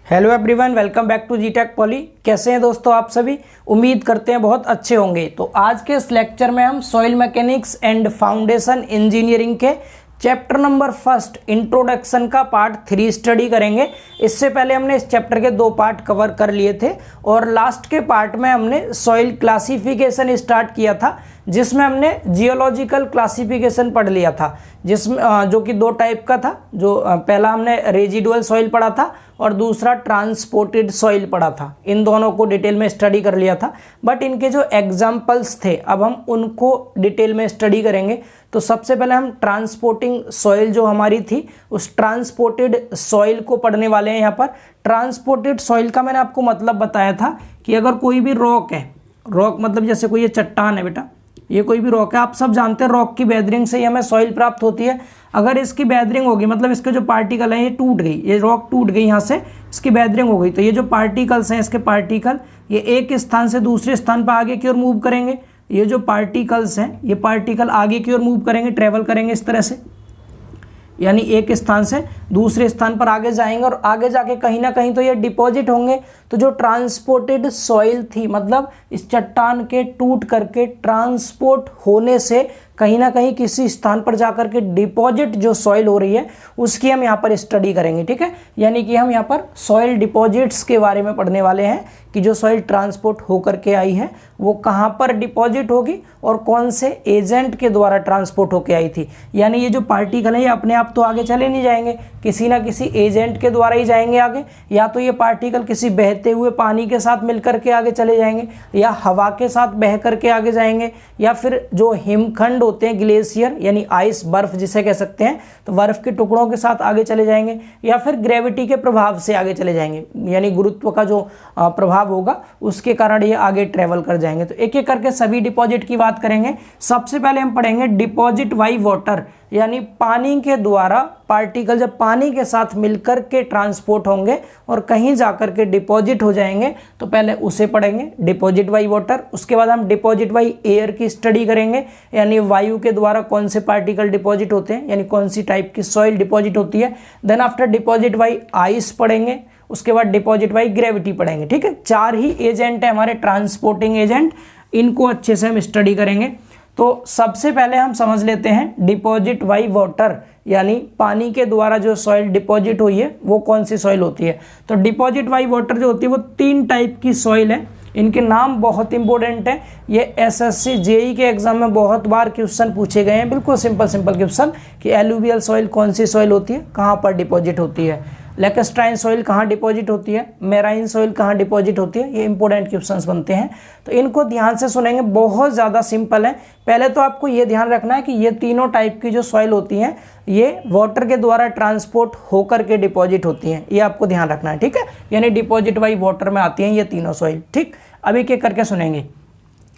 Hello everyone, welcome back to G Tech Poly. कैसे हैं दोस्तों आप सभी? उम्मीद करते हैं बहुत अच्छे होंगे। तो आज के इस लेक्चर में हम soil mechanics and foundation engineering के चैप्टर नंबर फर्स्ट इंट्रोडक्शन का पार्ट 3 स्टडी करेंगे। इससे पहले हमने इस चैप्टर के 2 पार्ट कवर कर लिए थे और लास्ट के पार्ट में हमने सॉइल क्लासिफिकेशन स्टार्ट किया था, जिसमें हमने जियोलॉजिकल क्लासिफिकेशन पढ़ लिया था, जिसमें जो कि 2 टाइप का था। जो पहला हमने रेजिडुअल सॉइल पढ़ा था और दूसरा ट्रांसपोर्टेड सॉइल पढ़ा था। इन दोनों को डिटेल में स्टडी कर लिया था, बट इनके जो एग्जाम्पल्स थे अब हम उनको डिटेल में स्टडी करेंगे। तो सबसे पहले हम ट्रांसपोर्टिंग सॉइल जो हमारी थी उस ट्रांसपोर्टेड सॉइल को पढ़ने वाले हैं। यहाँ पर ट्रांसपोर्टेड सॉइल का मैंने आपको मतलब बताया था कि अगर कोई भी रॉक है, रॉक मतलब जैसे कोई ये चट्टान है बेटा, ये कोई भी रॉक है, आप सब जानते हैं रॉक की बेदरिंग से ही हमें सॉइल प्राप्त होती है। अगर इसकी बेदरिंग होगी मतलब इसके जो पार्टिकल हैं ये टूट गई, ये रॉक टूट गई, यहाँ से इसकी बेदरिंग हो गई, तो ये जो पार्टिकल्स हैं इसके पार्टिकल ये एक स्थान से दूसरे स्थान पर आगे की ओर मूव करेंगे। ये जो पार्टिकल्स हैं ये पार्टिकल आगे की ओर मूव करेंगे, ट्रेवल करेंगे इस तरह से, यानी एक स्थान से दूसरे स्थान पर आगे जाएंगे और आगे जाके कहीं ना कहीं तो ये डिपॉजिट होंगे। तो जो ट्रांसपोर्टेड सॉइल थी मतलब इस चट्टान के टूट करके ट्रांसपोर्ट होने से कहीं ना कहीं किसी स्थान पर जाकर के डिपॉजिट जो सॉइल हो रही है उसकी हम यहाँ पर स्टडी करेंगे। ठीक है, यानी कि हम यहाँ पर सॉइल डिपॉजिट्स के बारे में पढ़ने वाले हैं कि जो सॉइल ट्रांसपोर्ट होकर के आई है वो कहाँ पर डिपॉजिट होगी और कौन से एजेंट के द्वारा ट्रांसपोर्ट होकर आई थी। यानी ये जो पार्टिकल है ये अपने आप तो आगे चले नहीं जाएंगे, किसी ना किसी एजेंट के द्वारा ही जाएंगे आगे। या तो ये पार्टिकल किसी बहते हुए पानी के साथ मिलकर के आगे चले जाएंगे, या हवा के साथ बह करके आगे जाएंगे, या फिर जो हिमखंड होते हैं ग्लेशियर यानी आइस, बर्फ जिसे कह सकते हैं, तो बर्फ के टुकड़ों के साथ आगे चले जाएंगे, या फिर ग्रेविटी के प्रभाव से आगे चले जाएंगे, यानी गुरुत्व का जो प्रभाव होगा उसके कारण ये आगे ट्रेवल कर जाएंगे। तो एक एक करके सभी डिपॉजिट की बात करेंगे। सबसे पहले हम पढ़ेंगे डिपॉजिट बाय वाटर, यानी पानी के द्वारा पार्टिकल जब पानी के साथ मिलकर के ट्रांसपोर्ट होंगे और कहीं जाकर के डिपॉजिट हो जाएंगे, तो पहले उसे पढ़ेंगे डिपॉजिट बाय वाटर। उसके बाद हम डिपॉजिट बाय एयर की स्टडी करेंगे, यानी वायु के द्वारा कौन से पार्टिकल डिपॉजिट होते हैं, यानी कौन सी टाइप की सॉइल डिपॉजिट होती है। Then after deposit by ice पढ़ेंगे, उसके बाद डिपॉजिट बाय ग्रेविटी पढ़ेंगे। ठीक है, 4 ही एजेंट है हमारे ट्रांसपोर्टिंग एजेंट, इनको अच्छे से हम स्टडी करेंगे। तो सबसे पहले हम समझ लेते हैं डिपॉजिट बाय वाटर, यानी पानी के द्वारा जो सॉइल डिपॉजिट हुई है वो कौन सी सॉइल होती है। तो डिपॉजिट बाय वाटर जो होती है वो 3 टाइप की सॉइल है। इनके नाम बहुत इंपॉर्टेंट है, ये एसएससी जेई के एग्जाम में बहुत बार क्वेश्चन पूछे गए हैं। बिल्कुल सिंपल क्वेश्चन कि एलुवियल सॉइल कौन सी सॉइल होती है, कहाँ पर डिपॉजिट होती है, लेकेस्ट्राइन सॉइल कहाँ डिपॉजिट होती है, मेराइन सॉइल कहाँ डिपॉजिट होती है, ये इंपॉर्टेंट क्वेश्चंस बनते हैं। तो इनको ध्यान से सुनेंगे, बहुत ज़्यादा सिंपल है। पहले तो आपको ये ध्यान रखना है कि ये तीनों टाइप की जो सॉइल होती हैं ये वाटर के द्वारा ट्रांसपोर्ट होकर के डिपॉजिट होती हैं, ये आपको ध्यान रखना है। ठीक है, यानी डिपॉजिट बाय वाटर में आती हैं ये तीनों सॉइल। ठीक, अभी क्या करके सुनेंगे।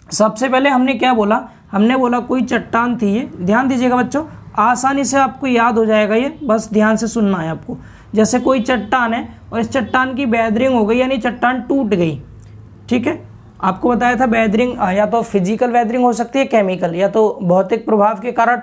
सबसे पहले हमने क्या बोला, हमने बोला कोई चट्टान थी, ये ध्यान दीजिएगा बच्चों, आसानी से आपको याद हो जाएगा ये, बस ध्यान से सुनना है आपको। जैसे कोई चट्टान है और इस चट्टान की बेदरिंग हो गई, यानी चट्टान टूट गई। ठीक है, आपको बताया था बेदरिंग या तो फिजिकल बेदरिंग हो सकती है, केमिकल, या तो भौतिक प्रभाव के कारण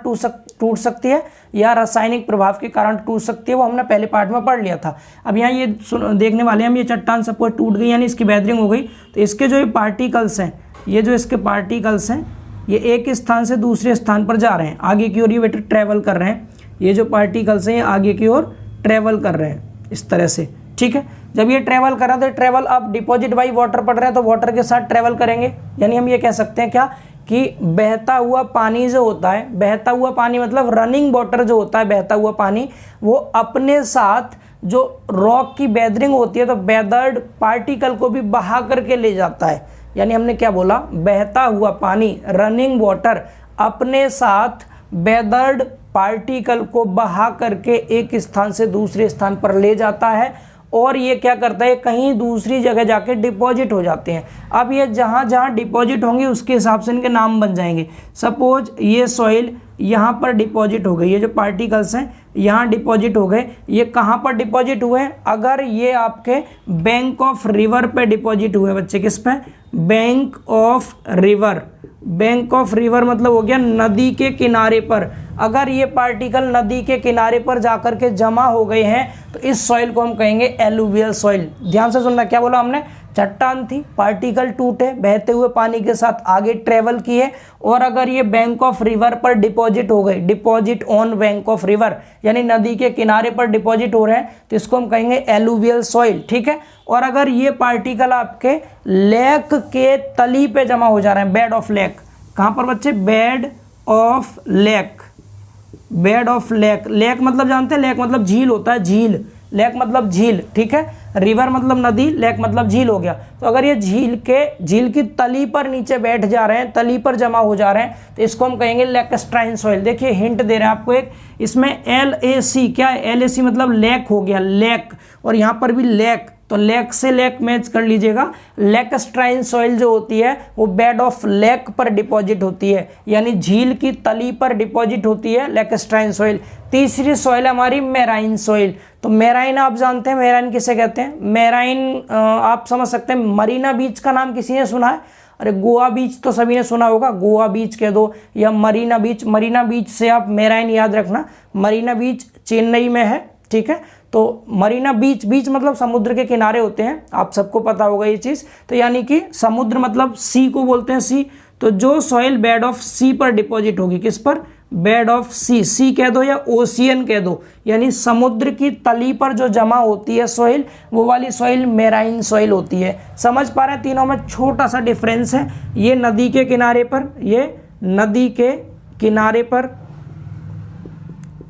टूट सकती है, या रासायनिक प्रभाव के कारण टूट सकती है, वो हमने पहले पार्ट में पढ़ लिया था। अब यहाँ ये देखने वाले हम, ये चट्टान सपोज टूट गई यानी इसकी बेदरिंग हो गई, तो इसके जो ये पार्टिकल्स हैं, ये जो इसके पार्टिकल्स हैं ये एक स्थान से दूसरे स्थान पर जा रहे हैं, आगे की ओर ये बेटा ट्रेवल कर रहे हैं। ये जो पार्टिकल्स हैं ये आगे की ओर ट्रेवल कर रहे हैं इस तरह से। ठीक है, जब ये ट्रेवल कर रहा है तो ट्रेवल अब डिपॉजिट बाय वाटर पढ़ रहे हैं तो वाटर के साथ ट्रेवल करेंगे। यानी हम ये कह सकते हैं क्या कि बहता हुआ पानी जो होता है, बहता हुआ पानी मतलब रनिंग वाटर जो होता है, बहता हुआ पानी, वो अपने साथ जो रॉक की बेदरिंग होती है तो बेदर्ड पार्टिकल को भी बहा करके ले जाता है। यानी हमने क्या बोला, बहता हुआ पानी रनिंग वाटर अपने साथ बेदर्ड पार्टिकल को बहा करके एक स्थान से दूसरे स्थान पर ले जाता है और ये क्या करता है, कहीं दूसरी जगह जाके डिपॉजिट हो जाते हैं। अब ये जहाँ जहाँ डिपॉजिट होंगे उसके हिसाब से इनके नाम बन जाएंगे। सपोज ये सॉइल यहाँ पर डिपॉजिट हो गई, ये जो पार्टिकल्स हैं यहाँ डिपॉजिट हो गए, ये कहाँ पर डिपॉजिट हुए हैं, अगर ये आपके बैंक ऑफ रिवर पे डिपॉजिट हुए बच्चे, किस पे, bank of river. Bank of river मतलब हो गया नदी के किनारे पर। अगर ये पार्टिकल नदी के किनारे पर जाकर के जमा हो गए हैं तो इस सॉइल को हम कहेंगे एलुवियल सॉइल। ध्यान से सुनना, क्या बोला हमने, चट्टान थी, पार्टिकल टूटे, बहते हुए पानी के साथ आगे ट्रेवल किए, और अगर ये बैंक ऑफ रिवर पर डिपॉजिट हो गए, deposit on bank of river यानी नदी के किनारे पर डिपॉजिट हो रहे हैं, तो इसको हम कहेंगे एलुवियल सॉइल। ठीक है। और अगर ये पार्टिकल आपके लेक के तली पे जमा हो जा रहे हैं, बेड ऑफ लेक, कहाँ पर बच्चे, bed of lake, bed of lake. Lake मतलब जानते हैं, लेक मतलब झील होता है, झील, लेक मतलब झील। ठीक है। रिवर मतलब नदी, लेक मतलब झील हो गया। तो अगर ये झील की तली पर नीचे बैठ जा रहे हैं, तली पर जमा हो जा रहे हैं, तो इसको हम कहेंगे लैक्स्ट्राइन सॉइल। देखिए हिंट दे रहे हैं आपको एक, इसमें LAC क्या है, LAC मतलब लेक हो गया, लेक, और यहाँ पर भी लेक, तो लेक से लेक मैच कर लीजिएगा। लैक्स्ट्राइन सॉइल जो होती है वो बेड ऑफ लेक पर डिपॉजिट होती है, यानी झील की तली पर डिपॉजिट होती है लैक्स्ट्राइन सॉइल। तीसरी सॉइल हमारी मेराइन सॉइल। तो मेराइन आप जानते हैं, मेराइन किसे कहते हैं, मेराइन आप समझ सकते हैं, मरीना बीच का नाम किसी ने सुना है, अरे गोवा बीच तो सभी ने सुना होगा, गोवा बीच कह दो या मरीना बीच। मरीना बीच से आप मेराइन याद रखना, मरीना बीच चेन्नई में है। ठीक है। तो मरीना बीच, बीच मतलब समुद्र के किनारे होते हैं, आप सबको पता होगा ये चीज़। तो यानी कि समुद्र मतलब सी को बोलते हैं सी। तो जो सॉइल बेड ऑफ सी पर डिपॉजिट होगी, किस पर, बेड ऑफ सी, सी कह दो या ओशियन कह दो, यानी समुद्र की तली पर जो जमा होती है सॉइल, वो वाली सॉइल मेराइन सॉइल होती है। समझ पा रहे हैं, तीनों में छोटा सा डिफरेंस है। ये नदी के किनारे पर, ये नदी के किनारे पर,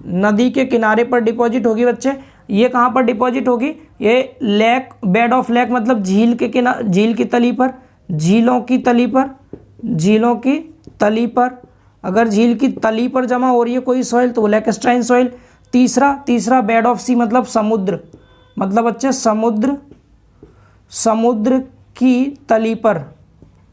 नदी के किनारे पर डिपॉजिट होगी बच्चे। ये कहाँ पर डिपॉजिट होगी, ये लेक, बेड ऑफ लेक मतलब झील के किनारे, झील की तली पर, झीलों की तली पर, झीलों की तली पर। अगर झील की तली पर जमा हो रही है कोई सॉइल तो वो लैक्स्ट्राइन सॉइल। तीसरा बेड ऑफ सी मतलब समुद्र, मतलब बच्चे समुद्र की तली पर।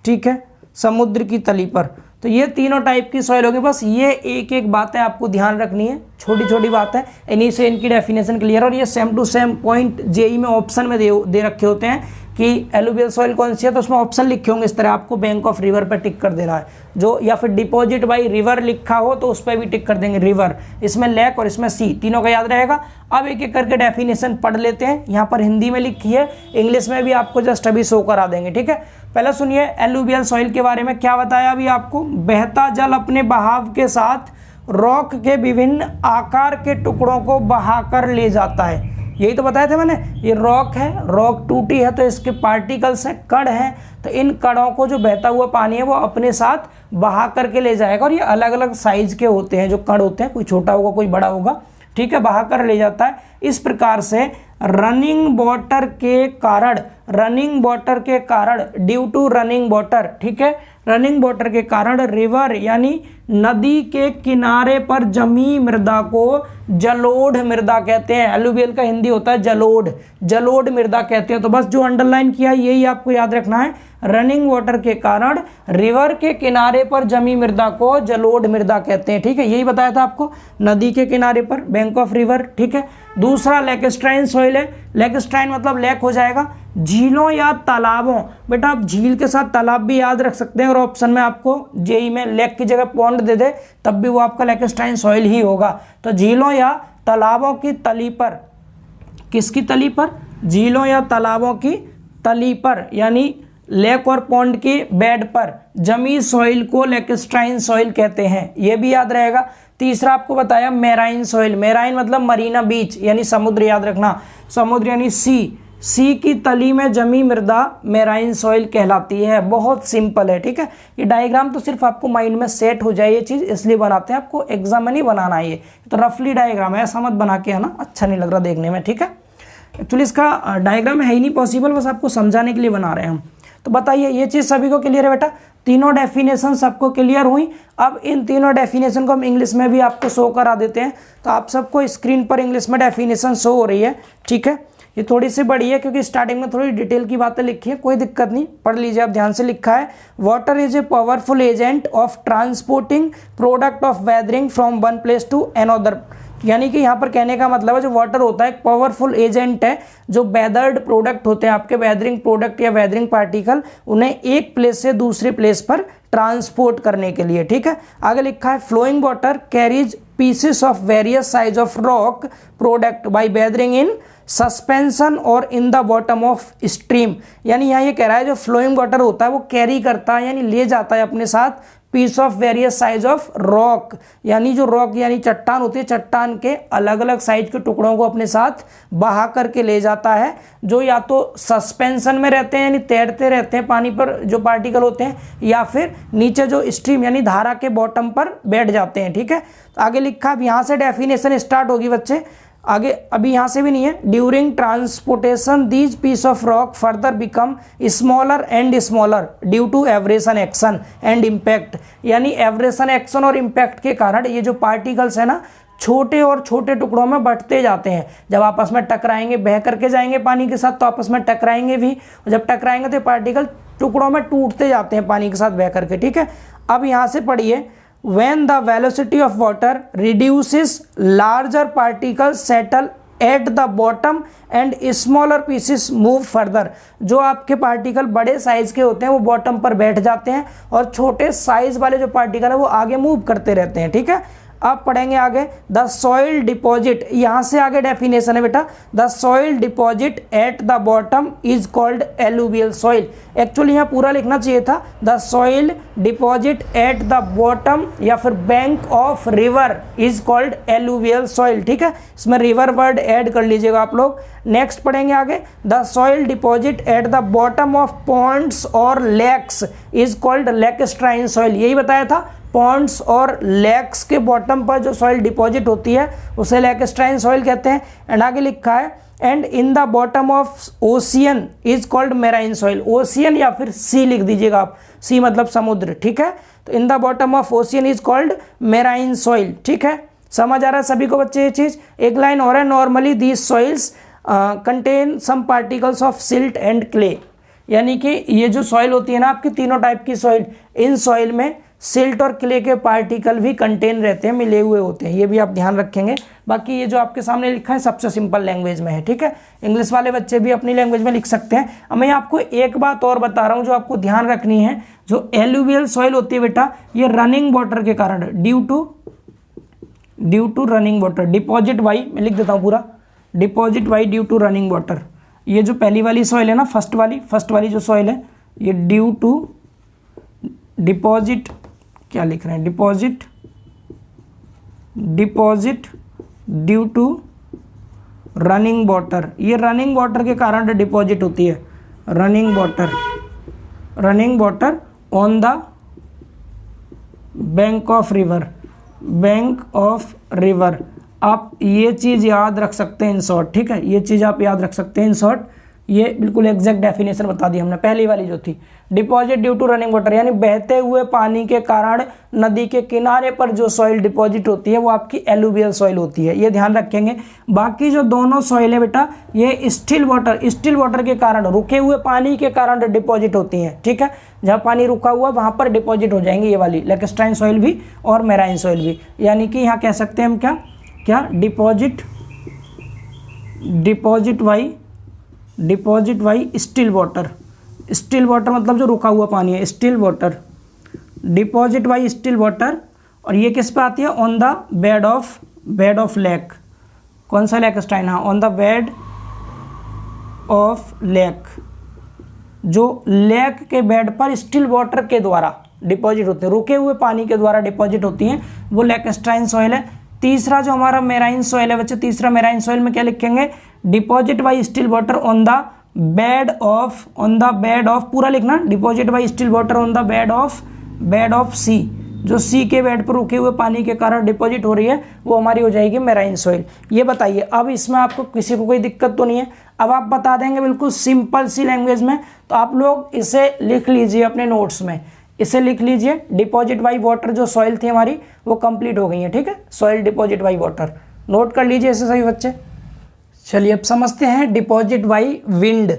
ठीक है, समुद्र की तली पर। तो ये तीनों टाइप की सॉइल होगी। बस ये एक एक बातें आपको ध्यान रखनी है, छोटी छोटी बातें, इन्हीं से इनकी डेफिनेशन क्लियर। और ये सेम टू सेम पॉइंट जेई में ऑप्शन में दे रखे होते हैं कि एलुवियल सॉइल कौन सी है, तो उसमें ऑप्शन लिखे होंगे इस तरह, आपको बैंक ऑफ रिवर पर टिक कर देना है जो, या फिर डिपॉजिट बाई रिवर लिखा हो तो उस पर भी टिक कर देंगे रिवर, इसमें लेक और इसमें सी, तीनों का याद रहेगा। अब एक एक करके डेफिनेशन पढ़ लेते हैं। यहाँ पर हिंदी में लिखी है, इंग्लिश में भी आपको जस्ट अभी शो करा देंगे। ठीक है, पहले सुनिए एलुवियल सॉइल के बारे में क्या बताया अभी आपको। बहता जल अपने बहाव के साथ रॉक के विभिन्न आकार के टुकड़ों को बहाकर ले जाता है। यही तो बताया था मैंने, ये रॉक है, रॉक टूटी है तो इसके पार्टिकल्स हैं, कण हैं, तो इन कणों को जो बहता हुआ पानी है वो अपने साथ बहा करके ले जाएगा। और ये अलग अलग साइज के होते हैं जो कण होते हैं, कोई छोटा होगा कोई बड़ा होगा। ठीक है, बहा कर ले जाता है। इस प्रकार से रनिंग वाटर के कारण, रनिंग वाटर के कारण, ड्यू टू रनिंग वाटर, ठीक है, रनिंग वाटर के कारण रिवर यानी नदी के किनारे पर जमी मृदा को जलोढ़ मृदा कहते हैं। एलुवियल का हिंदी होता है जलोढ़, जलोढ़ मृदा कहते हैं। तो बस जो अंडरलाइन किया यही आपको याद रखना है, रनिंग वाटर के कारण रिवर के किनारे पर जमी मृदा को जलोढ़ मृदा कहते हैं। ठीक है, यही बताया था आपको, नदी के किनारे पर, बैंक ऑफ रिवर। ठीक है, दूसरा लैक्स्ट्राइन सॉइल है। लैक्स्ट्राइन मतलब लेक हो जाएगा, झीलों या तालाबों। बेटा आप झील के साथ तालाब भी याद रख सकते हैं, और ऑप्शन में आपको जेई में लेक की जगह पॉन्ड दे दे तब भी वो आपका लैक्स्ट्राइन सॉइल ही होगा। तो झीलों या तालाबों की तली पर, किसकी तली पर, झीलों या तालाबों की तली पर यानी लेक और पॉन्ड के बेड पर जमी सॉइल को लैक्स्ट्राइन सॉइल कहते हैं, ये भी याद रहेगा। तीसरा आपको बताया मेराइन सॉइल, मेराइन मतलब मरीना बीच यानी समुद्र, याद रखना, समुद्र यानी सी की तली में जमी मृदा मेराइन सॉइल कहलाती है। बहुत सिंपल है। ठीक है, ये डायग्राम तो सिर्फ आपको माइंड में सेट हो जाए, ये चीज़ इसलिए बनाते हैं, आपको एग्जाम में नहीं बनाना है, ये तो रफली डायग्राम है, ऐसा मत बना के, है ना, अच्छा नहीं लग रहा देखने में। ठीक है, एक्चुअली इसका डायग्राम है ही नहीं पॉसिबल, बस आपको समझाने के लिए बना रहे हैं हम। तो बताइए ये चीज़ सभी को क्लियर है बेटा, तीनों डेफिनेशन सबको क्लियर हुई। अब इन तीनों डेफिनेशन को हम इंग्लिश में भी आपको शो करा देते हैं। तो आप सबको स्क्रीन पर इंग्लिश में डेफिनेशन शो हो रही है। ठीक है, ये थोड़ी सी बड़ी है क्योंकि स्टार्टिंग में थोड़ी डिटेल की बातें लिखी है, कोई दिक्कत नहीं, पढ़ लीजिए आप ध्यान से। लिखा है water is a powerful agent of transporting product of weathering from one place to another. यानी कि यहाँ पर कहने का मतलब है जो वाटर होता है एक पावरफुल एजेंट है, जो वेदर्ड प्रोडक्ट होते हैं आपके वेदरिंग प्रोडक्ट या वेदरिंग पार्टिकल, उन्हें एक प्लेस से दूसरे प्लेस पर ट्रांसपोर्ट करने के लिए। ठीक है, आगे लिखा है flowing water carries pieces of various size of rock product by weathering in suspension और in the bottom of stream. यानी यहाँ ये कह रहा है जो फ्लोइंग वाटर होता है वो कैरी करता है यानी ले जाता है अपने साथ piece of various size of rock, यानी जो रॉक यानी चट्टान होती है, चट्टान के अलग अलग साइज के टुकड़ों को अपने साथ बहा करके ले जाता है, जो या तो सस्पेंशन में रहते हैं यानी तैरते रहते हैं पानी पर जो पार्टिकल होते हैं, या फिर नीचे जो स्ट्रीम यानी धारा के बॉटम पर बैठ जाते हैं। ठीक है, तो आगे लिखा अब यहाँ से डेफिनेशन स्टार्ट होगी बच्चे, आगे अभी यहाँ से भी नहीं है। During transportation these piece of rock further become smaller and smaller due to abrasion action and impact. यानी एवरेशन एक्शन और इम्पैक्ट के कारण ये जो पार्टिकल्स है ना छोटे और छोटे टुकड़ों में बंटते जाते हैं। जब आपस में टकराएंगे, बह करके जाएंगे पानी के साथ तो आपस में टकराएंगे भी, और जब टकराएंगे तो पार्टिकल टुकड़ों में टूटते जाते हैं पानी के साथ बह करके। ठीक है, अब यहाँ से पढ़िए when the velocity of water reduces larger particles settle at the bottom and smaller pieces move further। जो आपके पार्टिकल बड़े साइज के होते हैं वो बॉटम पर बैठ जाते हैं और छोटे साइज वाले जो पार्टिकल है वो आगे मूव करते रहते हैं। ठीक है, अब पढ़ेंगे आगे द सॉइल डिपॉजिट, यहाँ से आगे डेफिनेशन है बेटा, the soil deposit at the bottom is called alluvial soil. Actually यहाँ पूरा लिखना चाहिए था the soil deposit at the bottom या फिर bank of river is called alluvial soil. ठीक है, इसमें रिवर वर्ड ऐड कर लीजिएगा आप लोग। नेक्स्ट पढ़ेंगे आगे the soil deposit at the bottom of ponds और lakes is called lacustrine soil. यही बताया था, पॉन्ड्स और लेक्स के बॉटम पर जो सॉइल डिपॉजिट होती है उसे लेकस्ट्राइन सॉइल कहते हैं। एंड आगे लिखा है and in the bottom of ocean is called marine soil. Ocean या फिर सी लिख दीजिएगा आप, सी मतलब समुद्र। ठीक है, तो इन the bottom of ocean is called marine soil. ठीक है, समझ आ रहा है सभी को बच्चे ये चीज। एक लाइन और है, normally these soils contain some particles of silt and clay. यानी कि ये जो सॉइल होती है ना आपकी तीनों टाइप की सॉइल, इन सॉइल में सिल्ट और क्ले के पार्टिकल भी कंटेन रहते हैं, मिले हुए होते हैं, ये भी आप ध्यान रखेंगे। बाकी ये जो आपके सामने लिखा है सबसे सिंपल लैंग्वेज में है। ठीक है, इंग्लिश वाले बच्चे भी अपनी लैंग्वेज में लिख सकते हैं। अब मैं आपको एक बात और बता रहा हूँ जो आपको ध्यान रखनी है, जो एलुवियल सॉइल होती है बेटा ये रनिंग वाटर के कारण due to running water, deposit by मैं लिख देता हूँ पूरा, deposit by due to running water. ये जो पहली वाली सॉइल है ना, फर्स्ट वाली जो सॉइल है ये ड्यू टू डिपॉजिट, क्या लिख रहे हैं, deposit due to running water. ये रनिंग वाटर के कारण डिपॉजिट होती है, running water on the bank of river. आप ये चीज़ याद रख सकते हैं इन शॉर्ट। ठीक है, ये चीज़ आप याद रख सकते हैं इन शॉर्ट। ये बिल्कुल एग्जैक्ट डेफिनेशन बता दी हमने, पहली वाली जो थी deposit due to running water, यानी बहते हुए पानी के कारण नदी के किनारे पर जो सॉइल डिपॉजिट होती है वो आपकी एलुवियल सॉइल होती है, ये ध्यान रखेंगे। बाकी जो दोनों सॉइल है बेटा ये स्टिल वाटर के कारण, रुके हुए पानी के कारण डिपॉजिट होती हैं। ठीक है, जहाँ पानी रुका हुआ वहाँ पर डिपॉजिट हो जाएंगे ये वाली लेकस्ट्राइन सॉइल भी और मेराइन सॉइल भी। यानी कि यहाँ कह सकते हैं हम क्या डिपॉजिट वाई स्टिल वाटर मतलब जो रुका हुआ पानी है, still water, deposit Y still water. और ये किस पे आती है, on the bed of lake. कौन सा लेकस्ट्राइन, हाँ on the bed of lake, जो लेक के बेड पर स्टिल वाटर के द्वारा डिपॉजिट होते हैं, रुके हुए पानी के द्वारा डिपॉजिट होती हैं, वो लेकस्ट्राइन सॉइल है। तीसरा जो हमारा मेराइन सॉइल है बच्चे, तीसरा मेराइन सॉइल में क्या लिखेंगे, deposit by still water on the bed of पूरा लिखना, deposit by still water on the bed of sea. जो सी के बेड पर रुके हुए पानी के कारण डिपॉजिट हो रही है वो हमारी हो जाएगी मेराइन सॉइल। ये बताइए अब इसमें आपको किसी को कोई दिक्कत तो नहीं है। अब आप बता देंगे बिल्कुल सिंपल सी लैंग्वेज में, तो आप लोग इसे लिख लीजिए अपने नोट्स में, इसे लिख लीजिए। डिपॉजिट बाई वाटर जो सॉइल थी हमारी वो कंप्लीट हो गई है। ठीक है, soil deposit by water note कर लीजिए इसे सभी बच्चे। चलिए अब समझते हैं डिपॉजिट बाई विंड,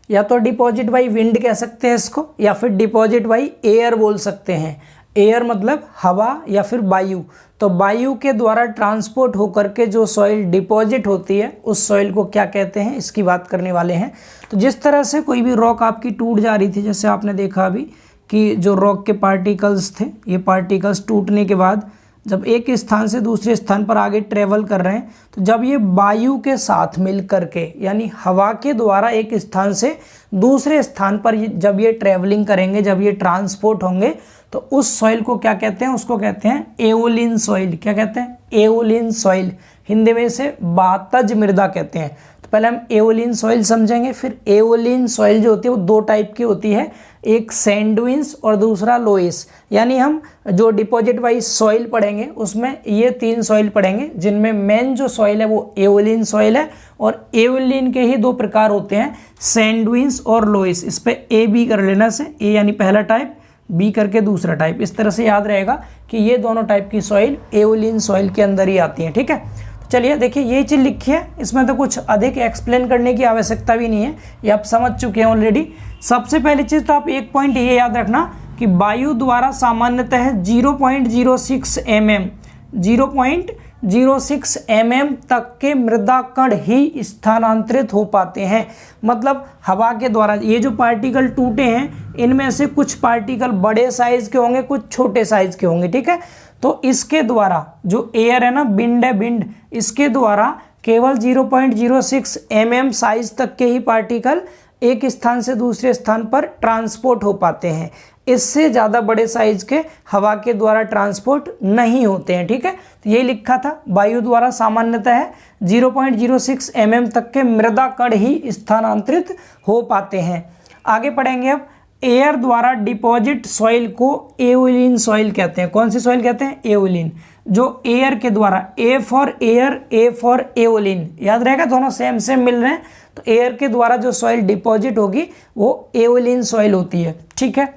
या तो डिपॉजिट बाई विंड कह सकते हैं इसको, या फिर डिपॉजिट बाई एयर बोल सकते हैं। एयर मतलब हवा या फिर वायु। तो वायु के द्वारा ट्रांसपोर्ट होकर के जो सॉइल डिपॉजिट होती है उस सॉइल को क्या कहते हैं, इसकी बात करने वाले हैं। तो जिस तरह से कोई भी रॉक आपकी टूट जा रही थी, जैसे आपने देखा अभी कि जो रॉक के पार्टिकल्स थे, ये पार्टिकल्स टूटने के बाद जब एक स्थान से दूसरे स्थान पर आगे ट्रेवल कर रहे हैं, तो जब ये वायु के साथ मिल करके यानी हवा के द्वारा एक स्थान से दूसरे स्थान पर जब ये ट्रेवलिंग करेंगे, जब ये ट्रांसपोर्ट होंगे, तो उस सॉइल को क्या कहते हैं, उसको कहते हैं एओलिन सॉइल। क्या कहते हैं, एओलिन सॉइल। हिंदी में इसे बातज मृदा कहते हैं। तो पहले हम एओलिन सॉइल समझेंगे, फिर एओलिन सॉइल जो होती है वो दो टाइप की होती है, एक सैंड ड्यून्स और दूसरा लोइस। यानी हम जो डिपॉजिट वाइज सॉइल पढ़ेंगे उसमें ये तीन सॉइल पढ़ेंगे, जिनमें मेन जो सॉइल है वो एओलिन सॉइल है। और एओलिन के ही दो प्रकार होते हैं, सैंड ड्यून्स और लोइस। इस पे ए बी कर लेना से, ए यानी पहला टाइप, बी करके दूसरा टाइप। इस तरह से याद रहेगा कि ये दोनों टाइप की सॉइल एओलिन सॉइल के अंदर ही आती हैं। ठीक है, चलिए देखिए ये चीज़ लिखी है, इसमें तो कुछ अधिक एक्सप्लेन करने की आवश्यकता भी नहीं है, ये आप समझ चुके हैं ऑलरेडी। सबसे पहली चीज़ तो आप एक पॉइंट ये याद रखना कि वायु द्वारा सामान्यतः 0.06 mm 0.06 mm तक के मृदा कण ही स्थानांतरित हो पाते हैं। मतलब हवा के द्वारा ये जो पार्टिकल टूटे हैं, इनमें से कुछ पार्टिकल बड़े साइज के होंगे, कुछ छोटे साइज के होंगे। ठीक है, तो इसके द्वारा जो एयर है ना, विंड है, विंड, इसके द्वारा केवल 0.06 mm साइज तक के ही पार्टिकल एक स्थान से दूसरे स्थान पर ट्रांसपोर्ट हो पाते हैं। इससे ज़्यादा बड़े साइज के हवा के द्वारा ट्रांसपोर्ट नहीं होते हैं। ठीक है, तो यही लिखा था, वायु द्वारा सामान्यतः 0.06 mm तक के मृदा कण ही स्थानांतरित हो पाते हैं। आगे पढ़ेंगे अब, एयर द्वारा डिपॉजिट सॉइल को एओलिन सॉइल कहते हैं। कौन सी सॉइल कहते हैं, एओलिन। जो एयर के द्वारा, A for air, A for aeolian, याद रहेगा, दोनों सेम सेम मिल रहे हैं। तो एयर के द्वारा जो सॉइल डिपॉजिट होगी वो एओलिन सॉइल होती है। ठीक है,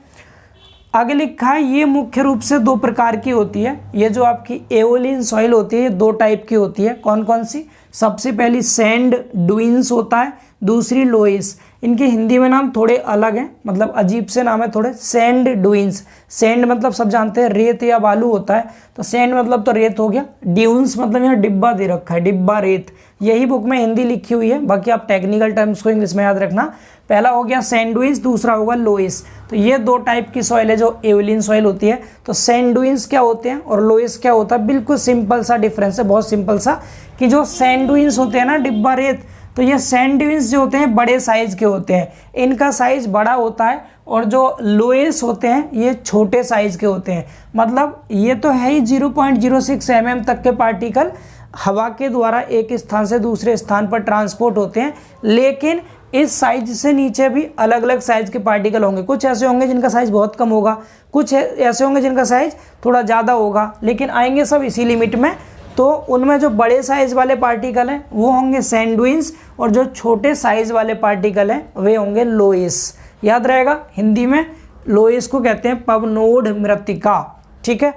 आगे लिखा है ये मुख्य रूप से दो प्रकार की होती है। ये जो आपकी एओलिन सॉइल होती है ये दो टाइप की होती है। कौन कौन सी, सबसे पहली सैंड ड्यून्स होता है, दूसरी लोइस। इनके हिंदी में नाम थोड़े अलग हैं, मतलब अजीब से नाम है थोड़े। सैंड ड्यून्स, सैंड मतलब सब जानते हैं रेत या बालू होता है, तो सैंड मतलब तो रेत हो गया। ड्यून्स मतलब यहाँ डिब्बा दे रखा है, डिब्बा रेत। यही बुक में हिंदी लिखी हुई है, बाकी आप टेक्निकल टर्म्स को इंग्लिश में याद रखना। पहला हो गया सैंड ड्यून्स, दूसरा होगा लोइस। तो ये दो टाइप की सॉइल है जो एओलिन सॉइल होती है। तो सैंड ड्यून्स क्या होते हैं और लोइस क्या होता है, बिल्कुल सिंपल सा डिफरेंस है, बहुत सिंपल सा, कि जो सैंड ड्यून्स होते हैं ना, डिब्बा रेत, तो ये सैंड ड्यून्स जो होते हैं बड़े साइज के होते हैं, इनका साइज बड़ा होता है। और जो लोएस होते हैं ये छोटे साइज के होते हैं। मतलब ये तो है ही 0.06 mm तक के पार्टिकल हवा के द्वारा एक स्थान से दूसरे स्थान पर ट्रांसपोर्ट होते हैं, लेकिन इस साइज से नीचे भी अलग अलग साइज के पार्टिकल होंगे। कुछ ऐसे होंगे जिनका साइज बहुत कम होगा, कुछ ऐसे होंगे जिनका साइज थोड़ा ज़्यादा होगा, लेकिन आएंगे सब इसी लिमिट में। तो उनमें जो बड़े साइज वाले पार्टिकल हैं वो होंगे सैंड ड्यून्स, और जो छोटे साइज वाले पार्टिकल हैं वे होंगे लोइस। याद रहेगा, हिंदी में लोइस को कहते हैं पवनोड मृत्तिका। ठीक है,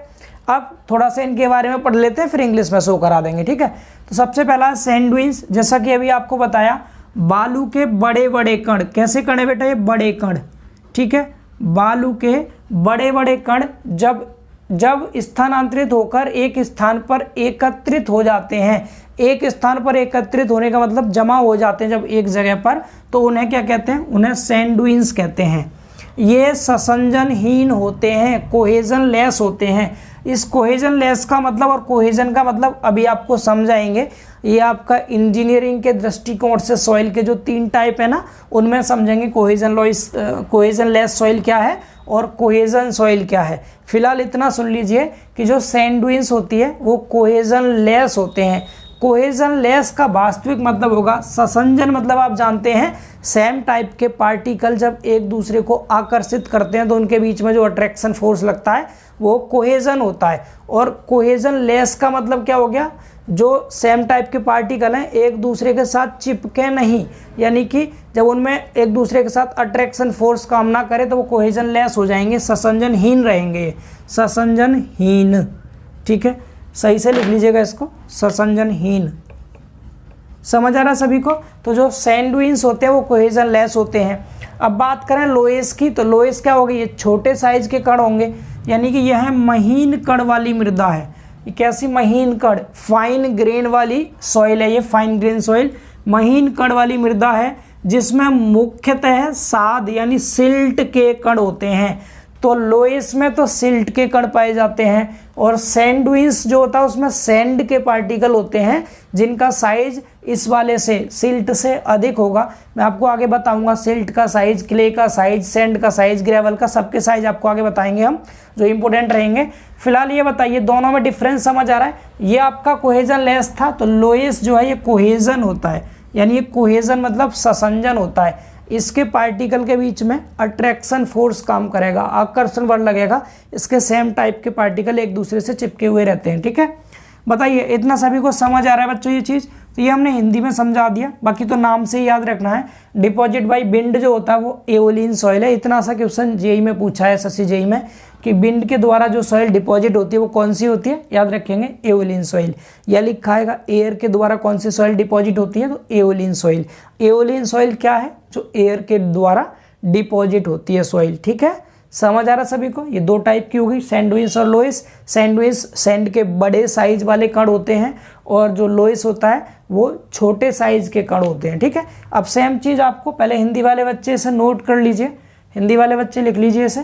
अब थोड़ा सा इनके बारे में पढ़ लेते हैं, फिर इंग्लिश में शो करा देंगे। ठीक है, तो सबसे पहला सैंड ड्यून्स, जैसा कि अभी आपको बताया, बालू के बड़े बड़े कण। कैसे कण है बेटा, ये बड़े कण। ठीक है, बालू के बड़े बड़े कण जब स्थानांतरित होकर एक स्थान पर एकत्रित हो जाते हैं, एक स्थान पर एकत्रित होने का मतलब जमा हो जाते हैं जब एक जगह पर, तो उन्हें क्या कहते हैं, उन्हें सैंड ड्यून्स कहते हैं। ये संसंजनहीन होते हैं, कोहेजन लेस होते हैं। इस कोहेजन लेस का मतलब और कोहेजन का मतलब अभी आपको समझाएंगे। ये आपका इंजीनियरिंग के दृष्टिकोण से सॉइल के जो तीन टाइप है ना, उनमें समझेंगे कोहेजन लेस सॉइल क्या है और कोहेजन सॉइल क्या है। फिलहाल इतना सुन लीजिए कि जो सैंड ड्यून्स होती है वो कोहेजन लेस होते हैं। कोहेजन लेस का वास्तविक मतलब होगा संसंजन, मतलब आप जानते हैं सेम टाइप के पार्टिकल जब एक दूसरे को आकर्षित करते हैं तो उनके बीच में जो अट्रैक्शन फोर्स लगता है वो कोहेजन होता है। और कोहेजन लेस का मतलब क्या हो गया, जो सेम टाइप के पार्टिकल हैं एक दूसरे के साथ चिपके नहीं, यानी कि जब उनमें एक दूसरे के साथ अट्रैक्शन फोर्स काम ना करे तो वो कोहेजन लेस हो जाएंगे, संसंजनहीन रहेंगे, संसंजनहीन। ठीक है, सही से लिख लीजिएगा इसको, संसंजनहीन। समझ आ रहा सभी को। तो जो सैंड ड्यून्स होते हैं वो कोहेजन लेस होते हैं। अब बात करें लोएस की, तो लोएस क्या होगी, ये छोटे साइज के कण होंगे, यानी कि यह महीन कण वाली मृदा है। एक ऐसी महीन कण फाइन ग्रेन वाली सॉइल है, ये फाइन ग्रेन सॉइल महीन कण वाली मृदा है जिसमें मुख्यतः साद यानी सिल्ट के कण होते हैं। तो लोएस में तो सिल्ट के कण पाए जाते हैं और सैंडविच जो होता है उसमें सैंड के पार्टिकल होते हैं जिनका साइज इस वाले से सिल्ट से अधिक होगा। मैं आपको आगे बताऊंगा सिल्ट का साइज, क्ले का साइज, सैंड का साइज, ग्रेवल का, सबके साइज आपको आगे बताएंगे हम जो इंपॉर्टेंट रहेंगे। फिलहाल ये बताइए दोनों में डिफरेंस समझ आ रहा है? ये आपका कोहेजन लेस था, तो लोएस जो है ये कोहेजन होता है, यानी ये कोहेजन मतलब संसंजन होता है। इसके पार्टिकल के बीच में अट्रैक्शन फोर्स काम करेगा, आकर्षण बल लगेगा, इसके सेम टाइप के पार्टिकल एक दूसरे से चिपके हुए रहते हैं। ठीक है, बताइए इतना सभी को समझ आ रहा है बच्चों ये चीज़? तो ये हमने हिंदी में समझा दिया, बाकी तो नाम से ही याद रखना है। डिपॉजिट बाय विंड जो होता है वो एओलिन सॉइल है। इतना सा क्वेश्चन जेई में पूछा है, एसएससी जेई में, कि विंड के द्वारा जो सॉइल डिपॉजिट होती है वो कौन सी होती है, याद रखेंगे एओलिन सॉइल। या लिखा है एयर के द्वारा कौन सी सॉइल डिपॉजिट होती है, तो एओलिन सॉइल। एओलिन सॉइल क्या है? जो एयर के द्वारा डिपॉजिट होती है सॉइल। ठीक है, समझ आ रहा सभी को? ये दो टाइप की होगी, सैंडविच और लोएस। सैंडविच सैंड के बड़े साइज वाले कण होते हैं और जो लोएस होता है वो छोटे साइज के कण होते हैं। ठीक है, अब सेम चीज़ आपको पहले हिंदी वाले बच्चे इसे नोट कर लीजिए, हिंदी वाले बच्चे लिख लीजिए इसे।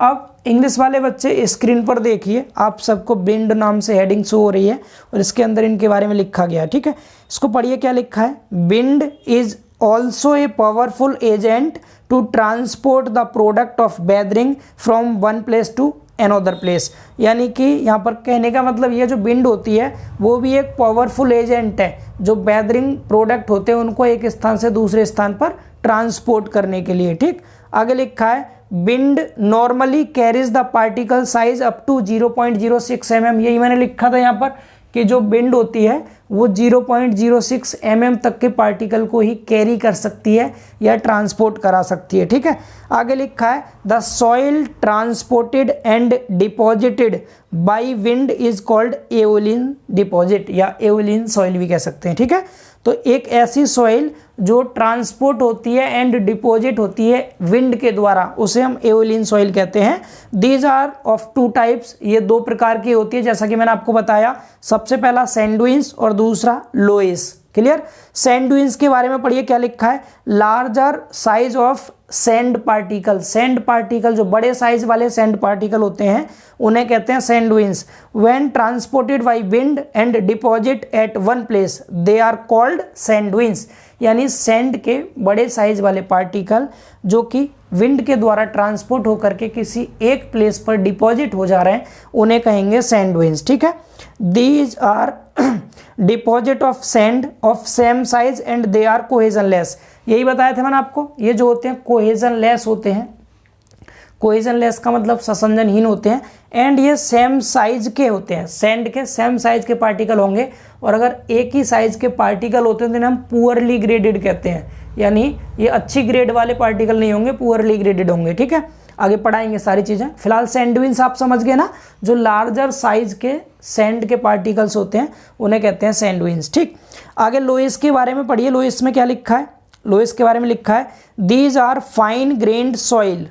अब इंग्लिश वाले बच्चे स्क्रीन पर देखिए, आप सबको विंड नाम से हेडिंग शो हो रही है और इसके अंदर इनके बारे में लिखा गया है। ठीक है, इसको पढ़िए क्या लिखा है। Wind is also a powerful agent to transport the product of weathering from one place to another place. यानी कि यहाँ पर कहने का मतलब ये जो विंड होती है वो भी एक पावरफुल एजेंट है जो वेदरिंग प्रोडक्ट होते हैं उनको एक स्थान से दूसरे स्थान पर ट्रांसपोर्ट करने के लिए। ठीक, आगे लिखा है wind normally carries the particle size up to 0.06 mm। यही मैंने लिखा था यहाँ पर कि जो विंड होती है वो 0.06 mm तक के पार्टिकल को ही कैरी कर सकती है या ट्रांसपोर्ट करा सकती है। ठीक है, आगे लिखा है the soil transported and deposited by wind is called aeolian deposit, या एओलिन सॉइल भी कह सकते हैं। ठीक है, तो एक ऐसी सॉइल जो ट्रांसपोर्ट होती है एंड डिपॉजिट होती है विंड के द्वारा, उसे हम एओलिन सॉइल कहते हैं। These are of two types, ये दो प्रकार की होती है जैसा कि मैंने आपको बताया। सबसे पहला सैंडविच और दूसरा लोएस। क्लियर? सैंडविच के बारे में पढ़िए क्या लिखा है। Larger size of sand particle, sand particle जो बड़े साइज वाले सैंड पार्टिकल होते हैं उन्हें कहते हैं sandwich. When transported by wind and deposit at one place they are called sandwich. यानी सैंड के बड़े साइज वाले पार्टिकल जो कि विंड के द्वारा ट्रांसपोर्ट होकर के किसी एक प्लेस पर डिपॉजिट हो जा रहे हैं उन्हें कहेंगे सैंडविच। ठीक है, these are deposit of sand of same size and they are cohesion less. यही बताया था मैंने आपको, ये जो होते हैं कोहेजन लेस होते हैं। कोहेजन लेस का मतलब संसंजनहीन होते हैं एंड ये सेम साइज के होते हैं। सैंड के सेम साइज के पार्टिकल होंगे और अगर एक ही साइज के पार्टिकल होते हैं तो इन्हें हम पुअरली ग्रेडेड कहते हैं, यानी ये अच्छी ग्रेड वाले पार्टिकल नहीं होंगे, पुअरली ग्रेडेड होंगे। ठीक है, आगे पढ़ाएंगे सारी चीज़ें। फिलहाल सैंडविच आप समझ गए ना, जो लार्जर साइज के सैंड के पार्टिकल्स होते हैं उन्हें कहते हैं सैंडविच। ठीक, आगे लोएस के बारे में पढ़िए। लोएस में क्या लिखा है? लोएस के बारे में लिखा है these are fine grained soil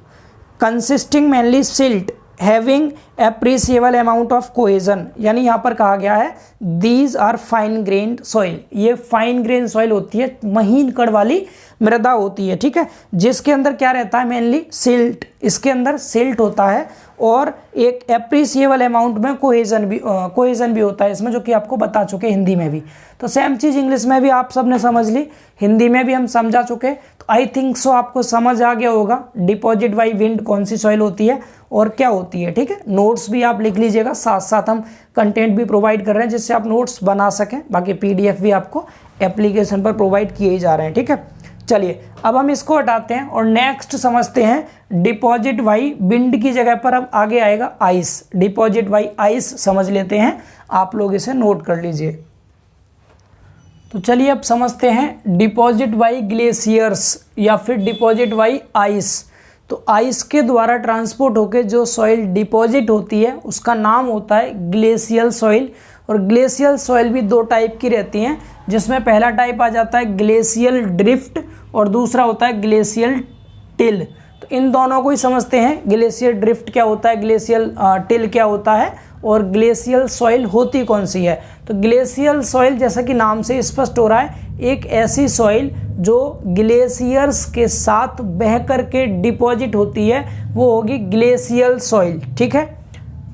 consisting mainly silt having appreciable amount of cohesion. यानी यहाँ पर कहा गया है these are fine grained soil, ये फाइन ग्रेन सॉइल होती है, महीन कण वाली मृदा होती है। ठीक है, जिसके अंदर क्या रहता है? मेनली सिल्ट, इसके अंदर सिल्ट होता है और एक एप्रिसिएबल अमाउंट में कोहेजन भी होता है इसमें, जो कि आपको बता चुके हिंदी में भी। तो सेम चीज़ इंग्लिश में भी आप सबने समझ ली, हिंदी में भी हम समझा चुके। तो आई थिंक सो आपको समझ आ गया होगा डिपॉजिट बाय विंड कौन सी सॉइल होती है और क्या होती है। ठीक है, नोट्स भी आप लिख लीजिएगा, साथ साथ हम कंटेंट भी प्रोवाइड कर रहे हैं जिससे आप नोट्स बना सकें। बाकी PDF भी आपको एप्लीकेशन पर प्रोवाइड किए ही जा रहे हैं। ठीक है, चलिए अब हम इसको हटाते हैं और नेक्स्ट समझते हैं डिपॉजिट बाय विंड की जगह पर अब आगे आएगा आइस। डिपॉजिट बाय आइस समझ लेते हैं, आप लोग इसे नोट कर लीजिए। तो चलिए अब समझते हैं डिपॉजिट बाय ग्लेशियर्स या फिर डिपॉजिट बाय आइस। तो आइस के द्वारा ट्रांसपोर्ट होकर जो सॉइल डिपॉजिट होती है उसका नाम होता है ग्लेशियल सॉइल। और ग्लेशियल सॉइल भी दो टाइप की रहती हैं, जिसमें पहला टाइप आ जाता है ग्लेशियल ड्रिफ्ट और दूसरा होता है ग्लेशियल टिल। तो इन दोनों को ही समझते हैं, ग्लेशियर ड्रिफ्ट क्या होता है, ग्लेशियल टिल क्या होता है और ग्लेशियल सॉइल होती कौन सी है। तो ग्लेशियल सॉइल जैसा कि नाम से स्पष्ट हो रहा है, एक ऐसी सॉइल जो ग्लेशियर्स के साथ बह करके डिपॉजिट होती है, वो होगी ग्लेशियल सॉइल। ठीक है,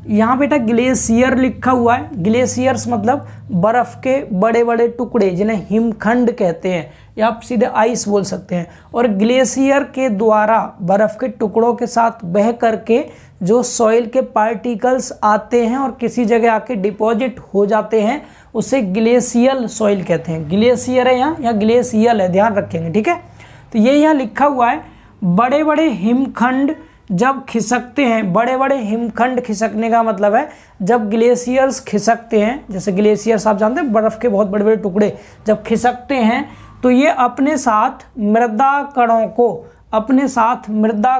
यहाँ बेटा ग्लेशियर लिखा हुआ है, ग्लेशियर्स मतलब बर्फ के बड़े बड़े टुकड़े जिन्हें हिमखंड कहते हैं, या आप सीधे आइस बोल सकते हैं। और ग्लेशियर के द्वारा बर्फ के टुकड़ों के साथ बह करके जो सॉइल के पार्टिकल्स आते हैं और किसी जगह आके डिपॉजिट हो जाते हैं, उसे ग्लेशियल सॉइल कहते हैं। ग्लेशियर है यहाँ या ग्लेशियल है, ध्यान रखेंगे। ठीक है, तो ये यहाँ लिखा हुआ है, बड़े बड़े हिमखंड जब खिसकते हैं, बड़े बड़े हिमखंड खिसकने का मतलब है जब ग्लेशियर्स खिसकते हैं, जैसे ग्लेशियर्स आप जानते हैं बर्फ के बहुत बड़े बड़े टुकड़े जब खिसकते हैं तो ये अपने साथ मृदा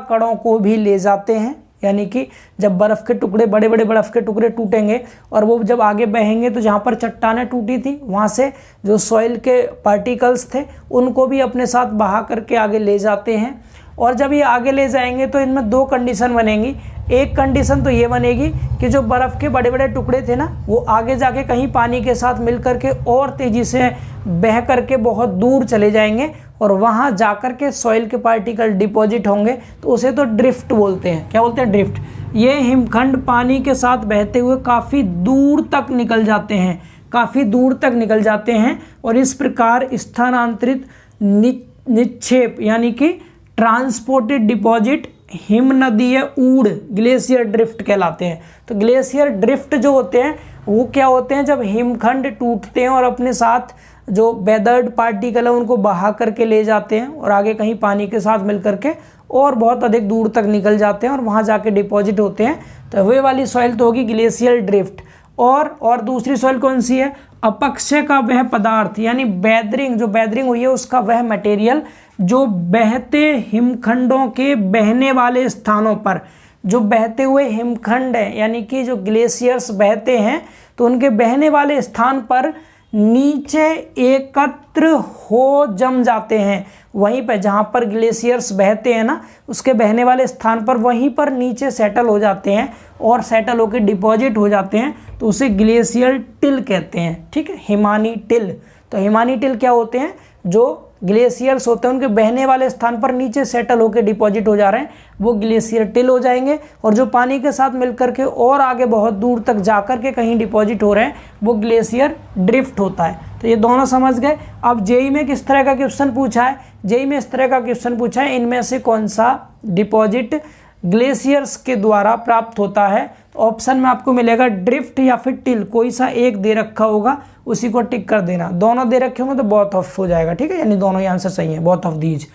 कणों को भी ले जाते हैं। यानी कि जब बर्फ के टुकड़े, बड़े बड़े बर्फ के टुकड़े टूटेंगे और वो जब आगे बहेंगे तो जहाँ पर चट्टानें टूटी थी वहाँ से जो सॉइल के पार्टिकल्स थे उनको भी अपने साथ बहा करके आगे ले जाते हैं। और जब ये आगे ले जाएंगे तो इनमें दो कंडीशन बनेंगी। एक कंडीशन तो ये बनेगी कि जो बर्फ़ के बड़े बड़े टुकड़े थे ना, वो आगे जाके कहीं पानी के साथ मिल करके और तेज़ी से बह करके बहुत दूर चले जाएंगे और वहाँ जा कर के सॉइल के पार्टिकल डिपॉजिट होंगे, तो उसे तो ड्रिफ्ट बोलते हैं। क्या बोलते हैं? ड्रिफ्ट। ये हिमखंड पानी के साथ बहते हुए काफ़ी दूर तक निकल जाते हैं, काफ़ी दूर तक निकल जाते हैं और इस प्रकार स्थानांतरित निक्षेप यानी कि ट्रांसपोर्टेड डिपॉजिट हिमनदीय ऊढ़ ग्लेशियर ड्रिफ्ट कहलाते हैं। तो ग्लेशियर ड्रिफ्ट जो होते हैं वो क्या होते हैं, जब हिमखंड टूटते हैं और अपने साथ जो वेदर्ड पार्टिकल है उनको बहा करके ले जाते हैं और आगे कहीं पानी के साथ मिल करके और बहुत अधिक दूर तक निकल जाते हैं और वहाँ जाके डिपॉजिट होते हैं। तो वे वाली सॉइल तो होगी ग्लेशियल ड्रिफ्ट। और दूसरी सॉइल कौन सी है? अपक्षय का वह पदार्थ यानी बैदरिंग, जो बैदरिंग हुई है उसका वह मटेरियल जो बहते हिमखंडों के बहने वाले स्थानों पर, जो बहते हुए हिमखंड है यानी कि जो ग्लेशियर्स बहते हैं तो उनके बहने वाले स्थान पर नीचे एकत्र हो जम जाते हैं। वहीं पर जहाँ पर ग्लेशियर्स बहते हैं ना, उसके बहने वाले स्थान पर वहीं पर नीचे सेटल हो जाते हैं और सेटल होकर डिपॉजिट हो जाते हैं, तो उसे ग्लेशियर टिल कहते हैं। ठीक है, हिमानी टिल। तो हिमानी टिल क्या होते हैं? जो ग्लेशियर्स होते हैं उनके बहने वाले स्थान पर नीचे सेटल होकर डिपॉजिट हो जा रहे हैं, वो ग्लेशियर टिल हो जाएंगे। और जो पानी के साथ मिलकर के और आगे बहुत दूर तक जाकर के कहीं डिपॉजिट हो रहे हैं, वो ग्लेशियर ड्रिफ्ट होता है। तो ये दोनों समझ गए। अब जेईई में किस तरह का क्वेश्चन पूछा है? जेईई में इस तरह का क्वेश्चन पूछा है, इनमें से कौन सा डिपॉजिट ग्लेशियर्स के द्वारा प्राप्त होता है? तो ऑप्शन में आपको मिलेगा ड्रिफ्ट या फिर टिल, कोई सा एक दे रखा होगा उसी को टिक कर देना। दोनों दे रखे होंगे तो बोथ ऑफ हो जाएगा। ठीक है, यानी दोनों ही आंसर सही है, बोथ ऑफ दीज।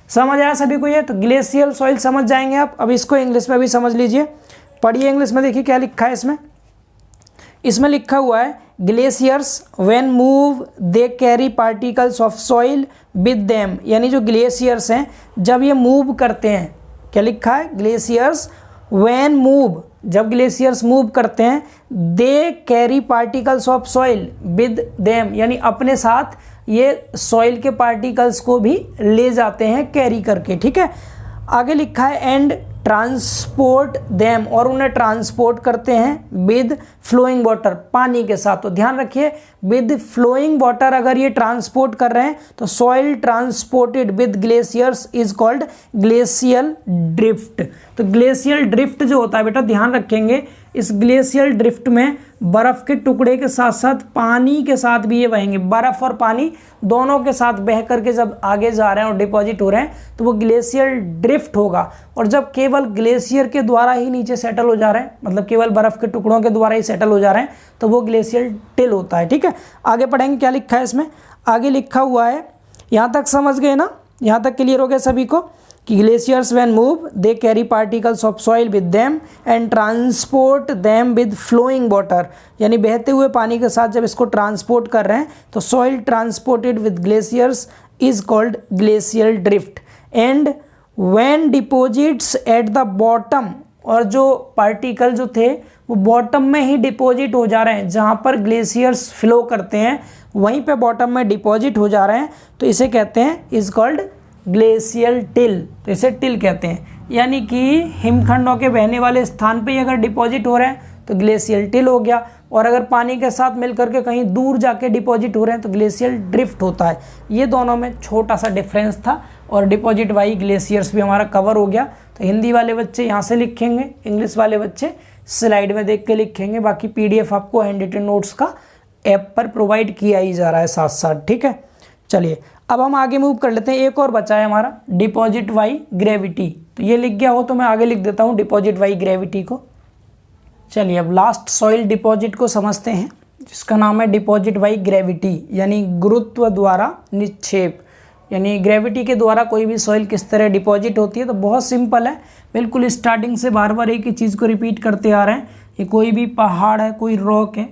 समझ आया सभी को ये? तो ग्लेशियल सॉइल समझ जाएंगे आप। अब इसको इंग्लिश में भी समझ लीजिए, पढ़िए इंग्लिश में। देखिए क्या लिखा है इसमें लिखा हुआ है, glaciers when move they carry particles of soil with them. यानी जो ग्लेशियर्स हैं जब ये मूव करते हैं, क्या लिखा है? ग्लेशियर्स व्हेन मूव, जब ग्लेशियर्स मूव करते हैं, दे carry particles of soil with them, यानी अपने साथ ये सॉइल के पार्टिकल्स को भी ले जाते हैं कैरी करके। ठीक है, आगे लिखा है एंड ट्रांसपोर्ट देम, और उन्हें ट्रांसपोर्ट करते हैं विद फ्लोइंग वाटर, पानी के साथ। तो ध्यान रखिए, विद फ्लोइंग वाटर अगर ये ट्रांसपोर्ट कर रहे हैं तो soil transported with glaciers is called glacial drift. तो ग्लेशियल ड्रिफ्ट जो होता है बेटा, ध्यान रखेंगे, इस ग्लेशियल ड्रिफ्ट में बर्फ के टुकड़े के साथ साथ पानी के साथ भी ये बहेंगे। बर्फ और पानी दोनों के साथ बह करके जब आगे जा रहे हैं और डिपॉजिट हो रहे हैं तो वो ग्लेशियल ड्रिफ्ट होगा। और जब केवल ग्लेशियर के द्वारा ही नीचे सेटल हो जा रहे हैं, मतलब केवल बर्फ के टुकड़ों के द्वारा ही सेटल हो जा रहे हैं, तो वो ग्लेशियल टिल होता है। ठीक है, आगे पढ़ेंगे क्या लिखा है इसमें। आगे लिखा हुआ है, यहाँ तक समझ गए ना? यहाँ तक क्लियर हो गया सभी को कि glaciers when move they carry particles of soil with them and transport them with flowing water, यानी बहते हुए पानी के साथ जब इसको ट्रांसपोर्ट कर रहे हैं तो soil transported with glaciers is called glacial drift. And when deposits eight the bottom, और जो पार्टिकल जो थे वो बॉटम में ही डिपॉजिट हो जा रहे हैं, जहाँ पर ग्लेशियर्स फ्लो करते हैं वहीं पे बॉटम में डिपॉजिट हो जा रहे हैं, तो इसे कहते हैं इज कॉल्ड ग्लेशियल टिल, तो इसे टिल कहते हैं। यानी कि हिमखंडों के बहने वाले स्थान पे अगर डिपॉजिट हो रहे हैं तो ग्लेशियल टिल हो गया, और अगर पानी के साथ मिलकर के कहीं दूर जाके डिपॉजिट हो रहे हैं तो ग्लेशियल ड्रिफ्ट होता है। ये दोनों में छोटा सा डिफरेंस था, और डिपॉजिट बाई ग्लेशियर्स भी हमारा कवर हो गया। तो हिंदी वाले बच्चे यहाँ से लिखेंगे, इंग्लिश वाले बच्चे स्लाइड में देख के लिखेंगे। बाकी PDF आपको हैंड रिटन नोट्स का ऐप पर प्रोवाइड किया ही जा रहा है साथ साथ, ठीक है। चलिए अब हम आगे मूव कर लेते हैं। एक और बचा है हमारा डिपॉजिट बाई ग्रेविटी, तो ये लिख गया हो तो मैं आगे लिख देता हूँ डिपॉजिट बाई ग्रेविटी को। चलिए अब लास्ट सॉइल डिपॉजिट को समझते हैं, जिसका नाम है डिपॉजिट बाई ग्रेविटी, यानी गुरुत्व द्वारा निक्षेप। यानी ग्रेविटी के द्वारा कोई भी सॉइल किस तरह डिपॉजिट होती है, तो बहुत सिंपल है, बिल्कुल स्टार्टिंग से बार बार एक ही चीज़ को रिपीट करते आ रहे हैं। ये कोई भी पहाड़ है, कोई रॉक है,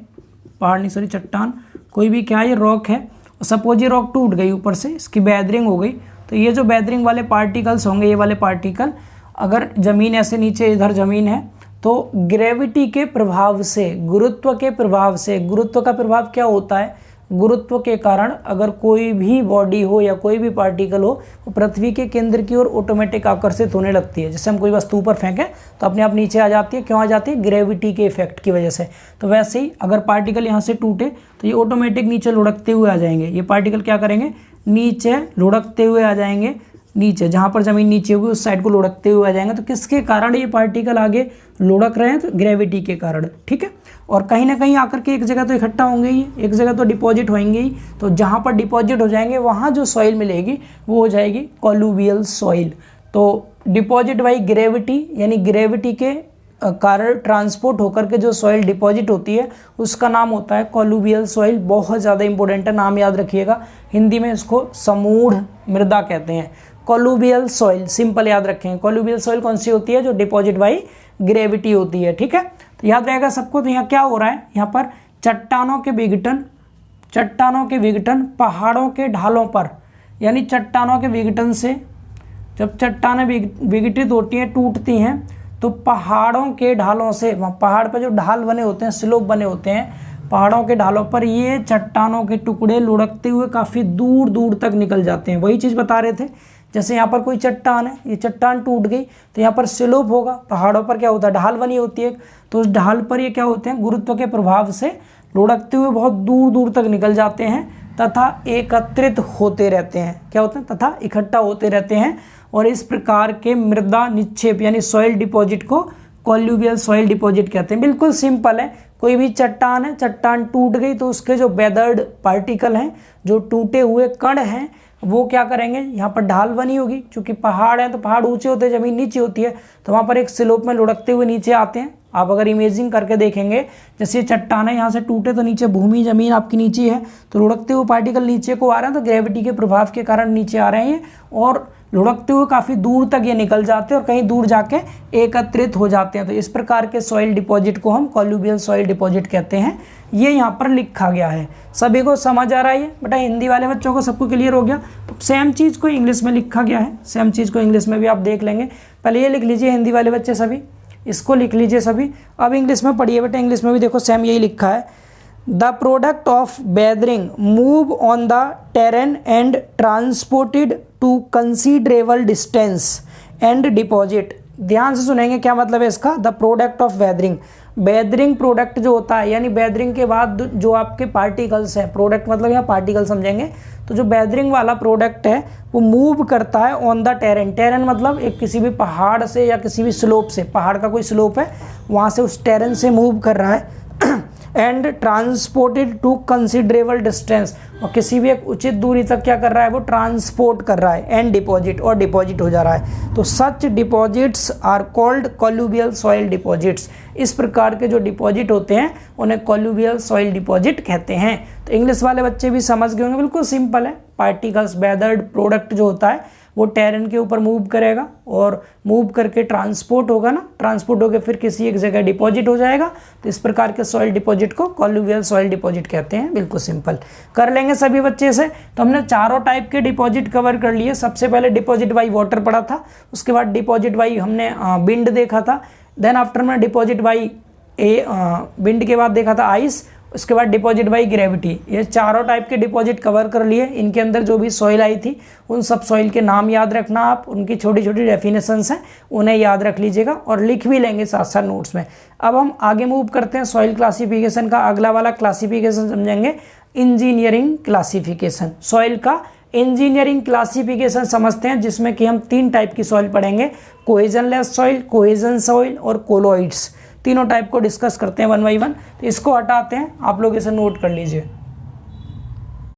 पहाड़ नहीं सॉरी चट्टान, कोई भी क्या है, ये रॉक है, और सपोज ये रॉक टूट गई ऊपर से, इसकी बैदरिंग हो गई, तो ये जो बैदरिंग वाले पार्टिकल्स होंगे, ये वाले पार्टिकल, अगर ज़मीन ऐसे नीचे इधर ज़मीन है तो ग्रेविटी के प्रभाव से, गुरुत्व के प्रभाव से, गुरुत्व का प्रभाव क्या होता है, गुरुत्व के कारण अगर कोई भी बॉडी हो या कोई भी पार्टिकल हो, वो पृथ्वी के केंद्र की ओर ऑटोमेटिक आकर्षित होने लगती है। जैसे हम कोई वस्तु ऊपर फेंकें तो अपने आप नीचे आ जाती है, क्यों आ जाती है, ग्रेविटी के इफेक्ट की वजह से। तो वैसे ही अगर पार्टिकल यहाँ से टूटे तो ये ऑटोमेटिक नीचे लुढ़कते हुए आ जाएंगे। ये पार्टिकल क्या करेंगे, नीचे लुढ़कते हुए आ जाएंगे, नीचे जहाँ पर ज़मीन नीचे होगी उस साइड को लुढ़कते हुए आ जाएंगे। तो किसके कारण ये पार्टिकल आगे लुढ़क रहे हैं, तो ग्रेविटी के कारण, ठीक है। और कहीं ना कहीं आकर के एक जगह तो इकट्ठा होंगे ही, एक जगह तो डिपॉजिट होंगे ही। तो जहाँ पर डिपॉजिट हो जाएंगे वहाँ जो सॉइल मिलेगी वो हो जाएगी कॉलुवियल सॉइल। तो डिपॉजिट बाई ग्रेविटी, यानी ग्रेविटी के कारण ट्रांसपोर्ट होकर के जो सॉइल डिपॉजिट होती है उसका नाम होता है कॉलुवियल सॉइल। बहुत ज़्यादा इंपॉर्टेंट है, नाम याद रखिएगा। हिंदी में इसको समूढ़ मृदा कहते हैं, कॉलुवियल सॉइल, सिंपल याद रखें। कॉलुवियल सॉइल कौन सी होती है, जो डिपॉजिट बाई ग्रेविटी होती है, ठीक है। तो याद रहेगा सबको। तो यहाँ क्या हो रहा है, यहाँ पर चट्टानों के विघटन पहाड़ों के ढालों पर, यानी चट्टानों के विघटन से जब चट्टानें विघटित होती हैं, टूटती हैं, तो पहाड़ों के ढालों से, पहाड़ पर जो ढाल बने होते हैं, स्लोप बने होते हैं, पहाड़ों के ढालों पर ये चट्टानों के टुकड़े लुढ़कते हुए काफ़ी दूर दूर तक निकल जाते हैं। वही चीज़ बता रहे थे, जैसे यहाँ पर कोई चट्टान है, ये चट्टान टूट गई तो यहाँ पर स्लोप होगा, पहाड़ों पर क्या होता है, ढाल बनी होती है, तो उस ढाल पर ये क्या होते हैं, गुरुत्व के प्रभाव से लुढ़कते हुए बहुत दूर दूर तक निकल जाते हैं तथा एकत्रित होते रहते हैं। क्या होते हैं, तथा इकट्ठा होते रहते हैं। और इस प्रकार के मृदा निक्षेप यानी सॉइल डिपॉजिट को कॉलुवियल सॉइल डिपॉजिट कहते हैं। बिल्कुल सिंपल है, कोई भी चट्टान है, चट्टान टूट गई तो उसके जो वेदर्ड पार्टिकल हैं, जो टूटे हुए कण हैं, वो क्या करेंगे, यहाँ पर ढाल बनी होगी, क्योंकि पहाड़ है तो पहाड़ ऊंचे होते हैं, ज़मीन नीचे होती है, तो वहाँ पर एक स्लोप में लुढ़कते हुए नीचे आते हैं। आप अगर इमेजिंग करके देखेंगे, जैसे चट्टान है, यहाँ से टूटे तो नीचे भूमि ज़मीन आपकी नीचे है, तो लुढ़कते हुए पार्टिकल नीचे को आ रहे हैं, तो ग्रेविटी के प्रभाव के कारण नीचे आ रहे हैं और लुढ़कते हुए काफ़ी दूर तक ये निकल जाते हैं और कहीं दूर जाके एकत्रित हो जाते हैं। तो इस प्रकार के सॉइल डिपॉजिट को हम कॉलुवियल सॉइल डिपॉजिट कहते हैं। ये यहाँ पर लिखा गया है। सभी को समझ आ रहा है ये बेटा, हिंदी वाले बच्चों को सबको क्लियर हो गया। तो सेम चीज़ को इंग्लिश में लिखा गया है, सेम चीज़ को इंग्लिश में भी आप देख लेंगे। पहले ये लिख लीजिए हिंदी वाले बच्चे सभी, इसको लिख लीजिए सभी। अब इंग्लिश में पढ़िए बेटा, इंग्लिश में भी देखो सेम यही लिखा है। The product of weathering move on the terrain and transported to considerable distance and deposit. ध्यान से सुनेंगे क्या मतलब है इसका। The product of weathering, weathering product जो होता है, यानी वेदरिंग के बाद जो आपके पार्टिकल्स हैं, प्रोडक्ट मतलब यहाँ पार्टिकल समझेंगे, तो जो वेदरिंग वाला प्रोडक्ट है वो मूव करता है ऑन द टेरेन। टेरेन मतलब एक किसी भी पहाड़ से या किसी भी स्लोप से, पहाड़ का कोई स्लोप है वहाँ से उस टेरेन से मूव कर रहा है and transported to considerable distance, और किसी भी एक उचित दूरी तक क्या कर रहा है, वो ट्रांसपोर्ट कर रहा है, एंड डिपॉजिट, और डिपॉजिट हो जा रहा है। तो such deposits are called colluvial soil deposits. इस प्रकार के जो डिपॉजिट होते हैं उन्हें कॉलुवियल सॉइल डिपॉजिट कहते हैं। तो इंग्लिश वाले बच्चे भी समझ गए होंगे, बिल्कुल सिंपल है। पार्टिकल्स वेदर्ड प्रोडक्ट जो होता है वो टेरेन के ऊपर मूव करेगा और मूव करके ट्रांसपोर्ट होगा ना, ट्रांसपोर्ट होकर फिर किसी एक जगह डिपॉजिट हो जाएगा। तो इस प्रकार के सॉइल डिपॉजिट को कॉलुवियल सॉइल डिपॉजिट कहते हैं। बिल्कुल सिंपल कर लेंगे सभी बच्चे से। तो हमने चारों टाइप के डिपॉजिट कवर कर लिए। सबसे पहले डिपॉजिट बाई वाटर पढ़ा था, उसके बाद डिपॉजिट बाई हमने विंड देखा था, देन आफ्टर में डिपॉजिट बाई विंड के बाद देखा था आइस, उसके बाद डिपॉजिट बाई ग्रेविटी, ये चारों टाइप के डिपॉजिट कवर कर लिए। इनके अंदर जो भी सॉइल आई थी उन सब सॉइल के नाम याद रखना आप, उनकी छोटी छोटी डेफिनेशंस हैं उन्हें याद रख लीजिएगा और लिख भी लेंगे साथ साथ नोट्स में। अब हम आगे मूव करते हैं, सॉइल क्लासिफिकेशन का अगला वाला क्लासिफिकेशन समझेंगे, इंजीनियरिंग क्लासिफिकेशन। सॉइल का इंजीनियरिंग क्लासिफिकेशन समझते हैं, जिसमें कि हम 3 टाइप की सॉइल पढ़ेंगे, कोहेजनलेस सॉइल, कोहेजन सॉइल और कोलोइड्स। तीनों टाइप को डिस्कस करते हैं 1 बाई 1। तो इसको हटाते हैं, आप लोग इसे नोट कर लीजिए।